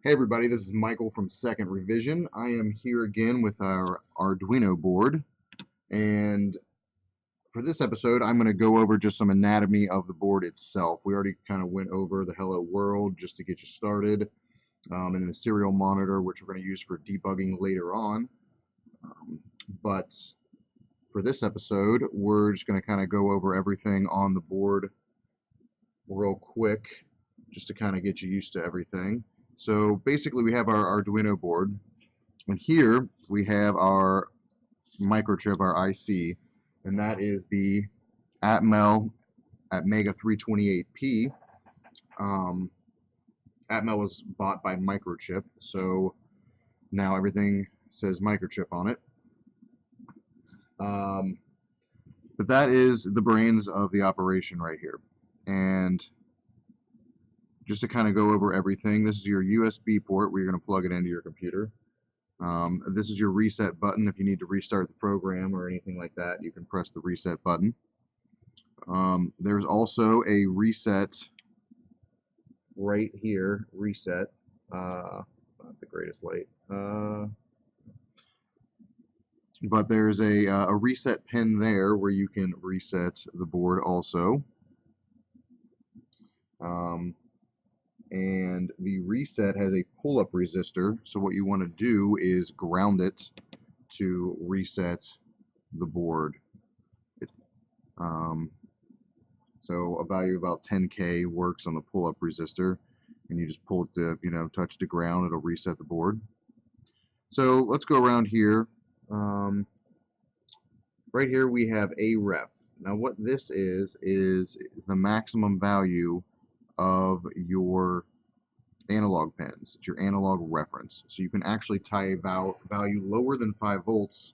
Hey everybody, this is Michael from Second Revision. I am here again with our Arduino board, and for this episode I'm going to go over just some anatomy of the board itself. We already kind of went over the hello world just to get you started, and the serial monitor, which we're going to use for debugging later on. But for this episode, we're just going to kind of go over everything on the board real quick, just to kind of get you used to everything. So basically we have our Arduino board, and here we have our microchip, our IC, and that is the Atmel Atmega 328P. Atmel was bought by Microchip, so now everything says Microchip on it. But that is the brains of the operation right here. And just to kind of go over everything, this is your USB port where you're going to plug it into your computer. This is your reset button. If you need to restart the program or anything like that, you can press the reset button. There's also a reset right here, reset. Not the greatest light. But there's a reset pin there where you can reset the board also. And the reset has a pull-up resistor, so what you want to do is ground it to reset the board. So a value of about 10K works on the pull-up resistor, and you just pull it to, touch the ground, it'll reset the board. So let's go around here. Right here we have a ref. Now what this is the maximum value of your analog pins. It's your analog reference. So you can actually tie a value lower than 5 volts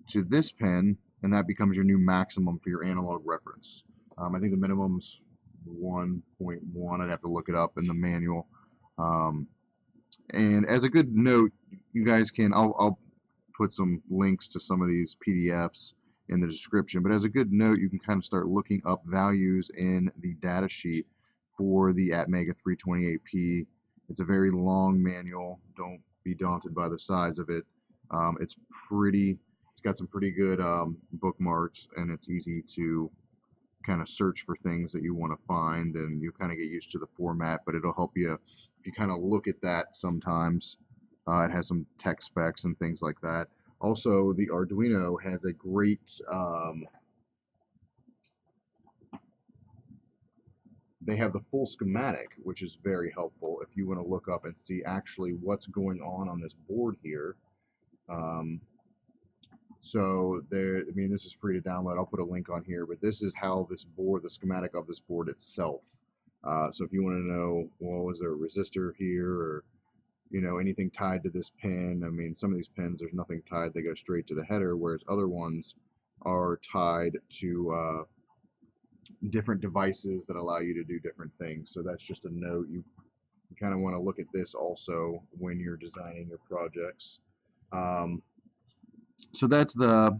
to this pin, and that becomes your new maximum for your analog reference. I think the minimum's 1.1. I'd have to look it up in the manual. And as a good note, you guys can, I'll put some links to some of these PDFs in the description, but as a good note, you can kind of start looking up values in the data sheet for the Atmega 328P. It's a very long manual. Don't be daunted by the size of it. It's got some pretty good bookmarks, and it's easy to kind of search for things that you want to find, and you kind of get used to the format, but it'll help you if you kind of look at that sometimes. It has some tech specs and things like that. Also, the Arduino has a great they have the full schematic, which is very helpful if you want to look up and see actually what's going on this board here. So there, I mean, this is free to download. I'll put a link on here, but this is how this board, the schematic of this board itself. So if you want to know, well, is there a resistor here, or anything tied to this pin? I mean, some of these pins, there's nothing tied; they go straight to the header, whereas other ones are tied to different devices that allow you to do different things. So that's just a note. You kind of want to look at this also when you're designing your projects. So that's the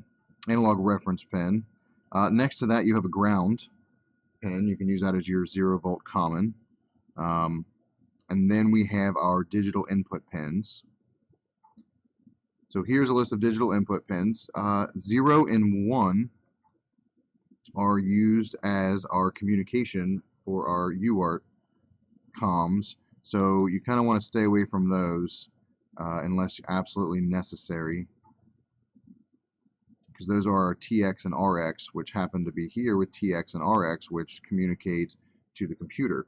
analog reference pin. Next to that, you have a ground pin. You can use that as your 0-volt common. And then we have our digital input pins. So here's a list of digital input pins. 0 and 1 are used as our communication for our UART comms. So you kind of want to stay away from those unless absolutely necessary, because those are our TX and RX, which happen to be here with TX and RX, which communicate to the computer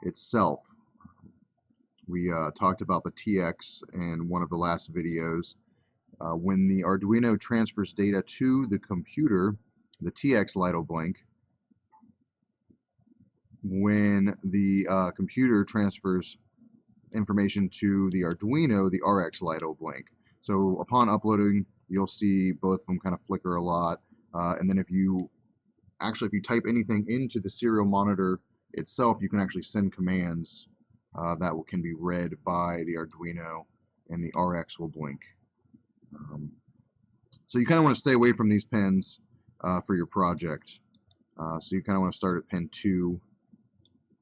itself. We talked about the TX in one of the last videos. When the Arduino transfers data to the computer, the TX light will blink. When the computer transfers information to the Arduino, the RX light will blink. So upon uploading, you'll see both of them kind of flicker a lot. And then if you type anything into the serial monitor itself, you can actually send commands that can be read by the Arduino, and the RX will blink. So you kind of want to stay away from these pins for your project. So you kind of want to start at pin 2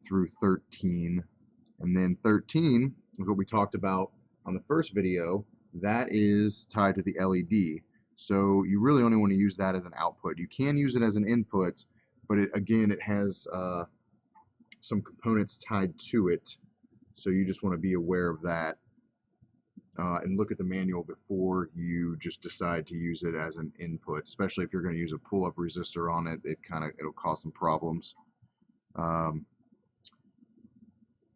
through 13 And then 13 is what we talked about on the first video. That is tied to the LED. So you really only want to use that as an output. You can use it as an input, but again, it has some components tied to it. So you just want to be aware of that and look at the manual before you just decide to use it as an input, especially if you're going to use a pull-up resistor on it. It'll cause some problems.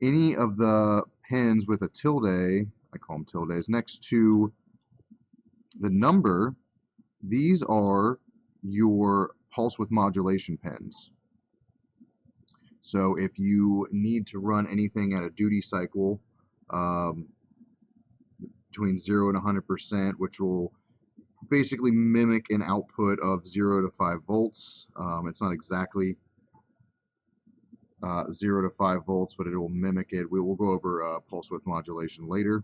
Any of the pins with a tilde, I call them tildes, next to the number, these are your pulse width modulation pins. So if you need to run anything at a duty cycle between 0 and 100%, which will basically mimic an output of 0 to 5 volts. It's not exactly 0 to 5 volts, but it will mimic it. We will go over pulse width modulation later.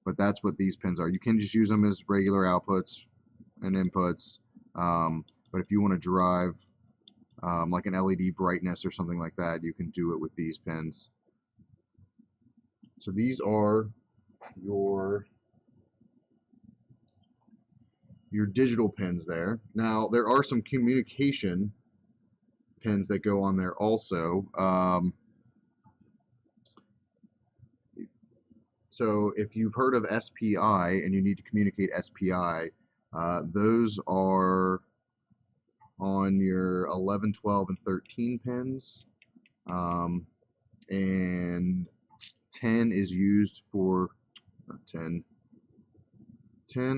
But that's what these pins are. You can just use them as regular outputs and inputs. But if you want to drive like an LED brightness or something like that, you can do it with these pins. So these are your digital pins there. Now there are some communication pins that go on there also. So if you've heard of SPI and you need to communicate SPI, those are on your 11, 12, and 13 pins. And 10 is used for, not 10,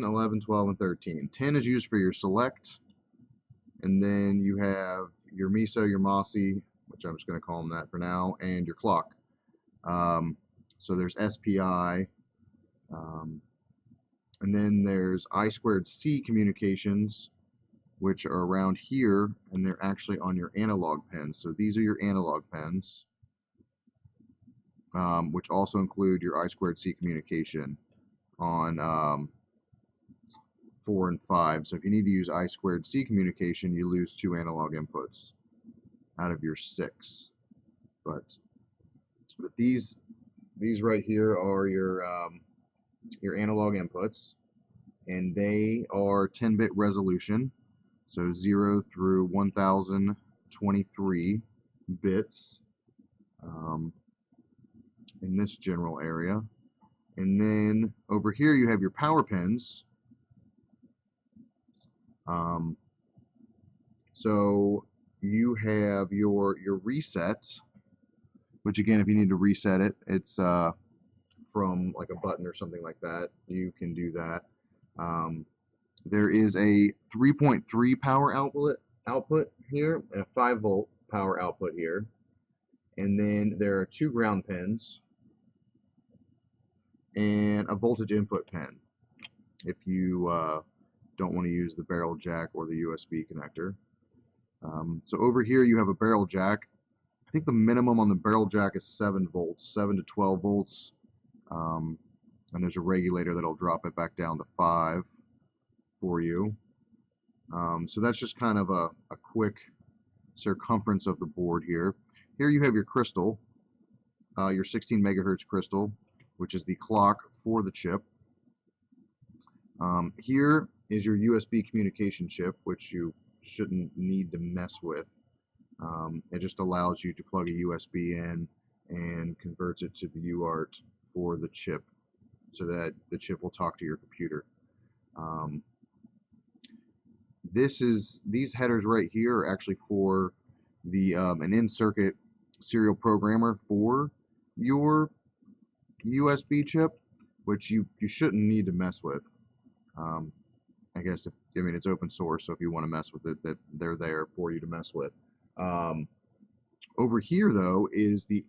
11, 12, and 13. 10 is used for your select, and then you have your MISO, your MOSI, which I'm just going to call them that for now, and your clock. So there's SPI, and then there's I2C communications, which are around here, and they're actually on your analog pins. So these are your analog pins, which also include your I2C communication on 4 and 5. So if you need to use I2C communication, you lose 2 analog inputs out of your 6. But these right here are your analog inputs, and they are 10-bit resolution, so 0 through 1023 bits in this general area. And then over here you have your power pins. So you have your reset, which again, if you need to reset it, it's from like a button or something like that. You can do that. There is a 3.3 power output here and a 5-volt power output here. And then there are 2 ground pins and a voltage input pin if you don't want to use the barrel jack or the USB connector. So over here you have a barrel jack. I think the minimum on the barrel jack is 7 volts, 7 to 12 volts. And there's a regulator that'll drop it back down to 5 for you. So that's just kind of a quick circumference of the board here. Here you have your crystal, your 16 megahertz crystal, which is the clock for the chip. Here is your USB communication chip, which you shouldn't need to mess with. It just allows you to plug a USB in and converts it to the UART for the chip so that the chip will talk to your computer. These headers right here are actually for the an in-circuit serial programmer for your USB chip, which you shouldn't need to mess with. I guess it's open source, so if you want to mess with it, that they're there for you to mess with. Over here though is the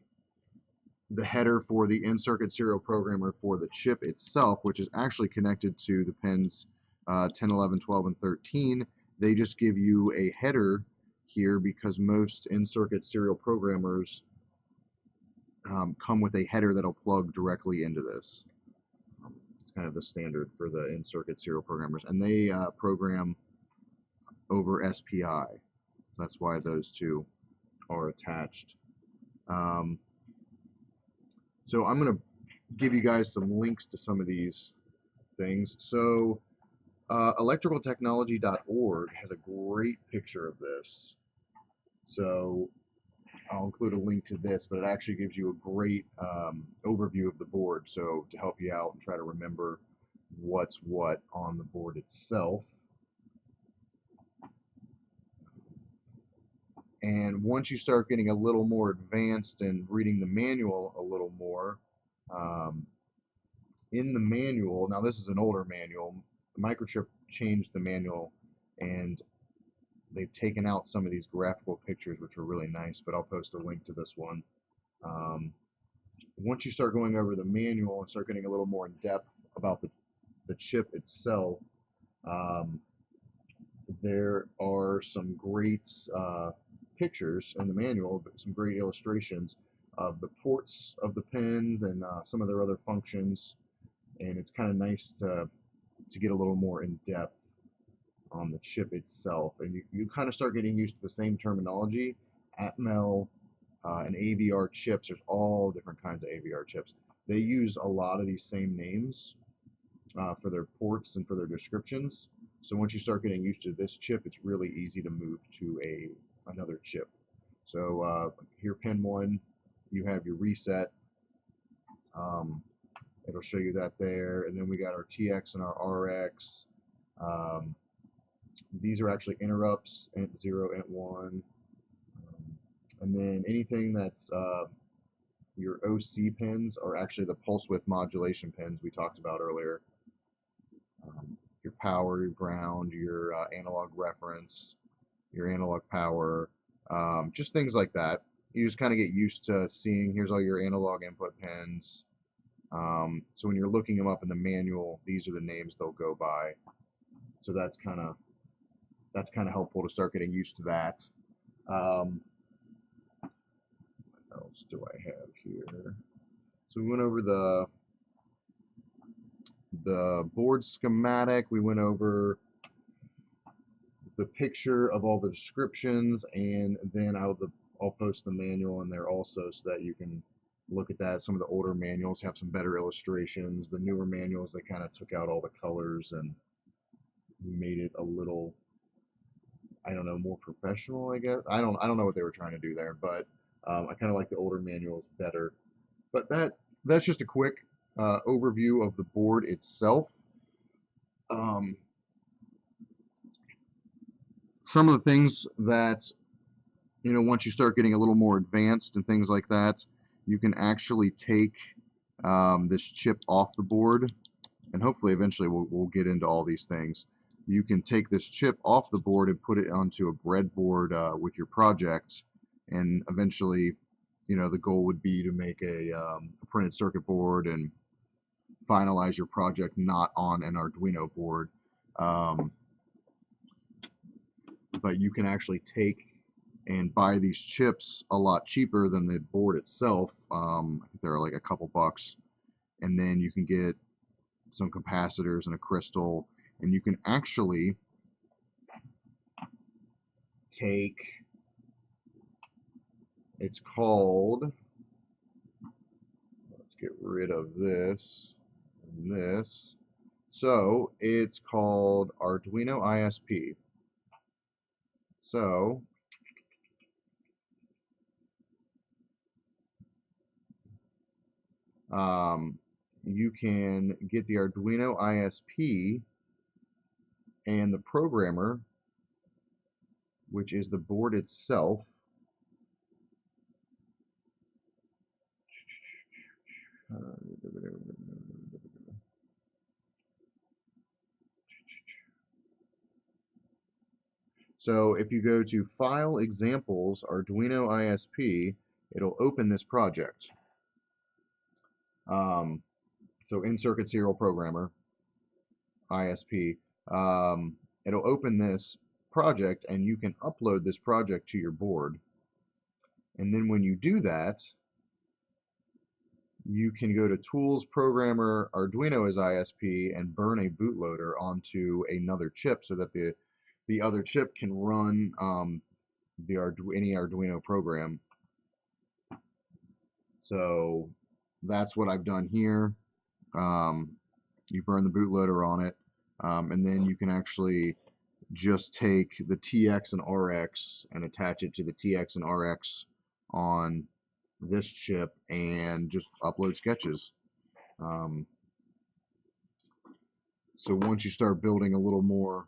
header for the in-circuit serial programmer for the chip itself, which is actually connected to the pins 10, 11, 12, and 13. They just give you a header here because most in-circuit serial programmers come with a header that'll plug directly into this. It's kind of the standard for the in-circuit serial programmers, and they program over SPI. That's why those two are attached. So I'm going to give you guys some links to some of these things. So electricaltechnology.org has a great picture of this. So I'll include a link to this, but it actually gives you a great overview of the board. So to help you out and try to remember what's what on the board itself. And once you start getting a little more advanced and reading the manual a little more, in the manual, now this is an older manual, Microchip changed the manual and they've taken out some of these graphical pictures, which are really nice, but I'll post a link to this one. Once you start going over the manual and start getting a little more in depth about the chip itself, there are some great pictures in the manual, some great illustrations of the ports of the pins and some of their other functions, and it's kind of nice to get a little more in depth on the chip itself, and you kind of start getting used to the same terminology. Atmel and AVR chips, there's all different kinds of AVR chips. They use a lot of these same names for their ports and for their descriptions. So once you start getting used to this chip, it's really easy to move to another chip. So here, pin 1, you have your reset. It'll show you that there, and then we got our TX and our RX. These are actually interrupts, int 0, int 1. And then anything that's your OC pins are actually the pulse width modulation pins we talked about earlier. Your power, your ground, your analog reference, your analog power, just things like that. You just kind of get used to seeing, here's all your analog input pins. So when you're looking them up in the manual, these are the names they'll go by. So that's kind of helpful to start getting used to that. What else do I have here? So we went over the board schematic. We went over the picture of all the descriptions, and then I'll post the manual in there also so that you can look at that. Some of the older manuals have some better illustrations. The newer manuals, they kind of took out all the colors and made it a little, I don't know, more professional, I guess. I don't know what they were trying to do there, but I kind of like the older manuals better. But that's just a quick overview of the board itself. Some of the things that, once you start getting a little more advanced and things like that, you can actually take this chip off the board, and hopefully eventually we'll get into all these things. You can take this chip off the board and put it onto a breadboard with your project, and eventually, the goal would be to make a printed circuit board and finalize your project not on an Arduino board. But you can actually take and buy these chips a lot cheaper than the board itself. I think they're like a couple bucks, and then you can get some capacitors and a crystal, and you can actually take, it's called, let's get rid of this and this. So it's called Arduino ISP. So you can get the Arduino ISP and the programmer, which is the board itself. So if you go to File, Examples, Arduino ISP, it'll open this project. So in Circuit Serial Programmer, ISP, it'll open this project, and you can upload this project to your board. And then when you do that, you can go to Tools, Programmer, Arduino as ISP, and burn a bootloader onto another chip so that the other chip can run any Arduino program. So that's what I've done here. You burn the bootloader on it, and then you can actually just take the TX and RX and attach it to the TX and RX on this chip and just upload sketches. So once you start building a little more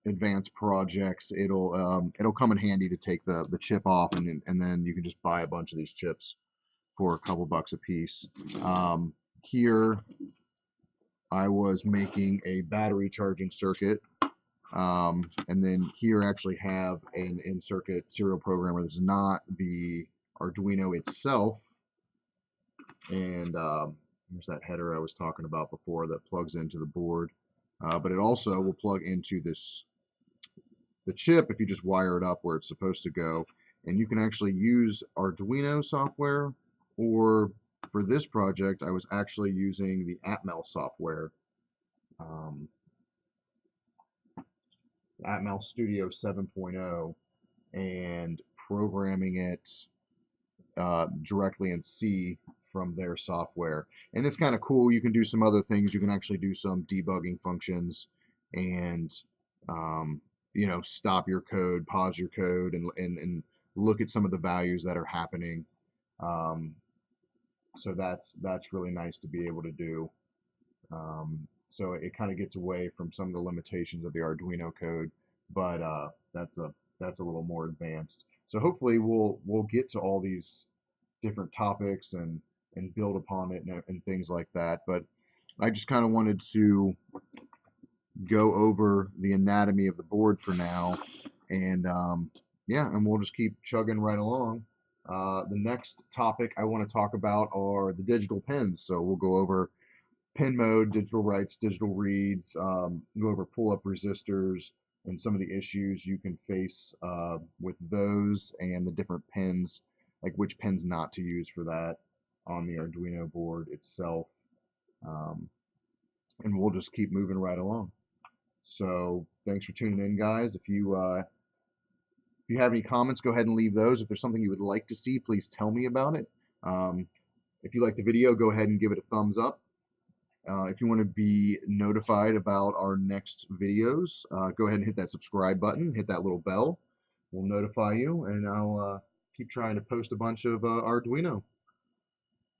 advanced projects, it'll come in handy to take the chip off, and then you can just buy a bunch of these chips for a couple bucks a piece. Here I was making a battery charging circuit, and then here I actually have an in-circuit serial programmer that's not the Arduino itself, and here's that header I was talking about before that plugs into the board, but it also will plug into the chip if you just wire it up where it's supposed to go, and you can actually use Arduino software, or for this project I was actually using the Atmel software, Atmel Studio 7.0, and programming it directly in C from their software. And it's kind of cool. You can do some other things. You can actually do some debugging functions and you know, stop your code, pause your code, and look at some of the values that are happening. So that's really nice to be able to do. So it kind of gets away from some of the limitations of the Arduino code, but that's a little more advanced. So hopefully we'll get to all these different topics and build upon it and things like that. But I just kind of wanted to go over the anatomy of the board for now, and yeah, and we'll just keep chugging right along. The next topic I want to talk about are the digital pins. So we'll go over pin mode, digital writes, digital reads, go over pull-up resistors and some of the issues you can face with those and the different pins, like which pins not to use for that on the Arduino board itself. And we'll just keep moving right along. So thanks for tuning in, guys. If you have any comments, go ahead and leave those. If there's something you would like to see, please tell me about it. If you like the video, go ahead and give it a thumbs up. If you want to be notified about our next videos, go ahead and hit that subscribe button, hit that little bell. We'll notify you, and I'll keep trying to post a bunch of Arduino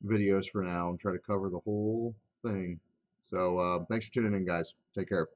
videos for now and try to cover the whole thing. So thanks for tuning in, guys. Take care.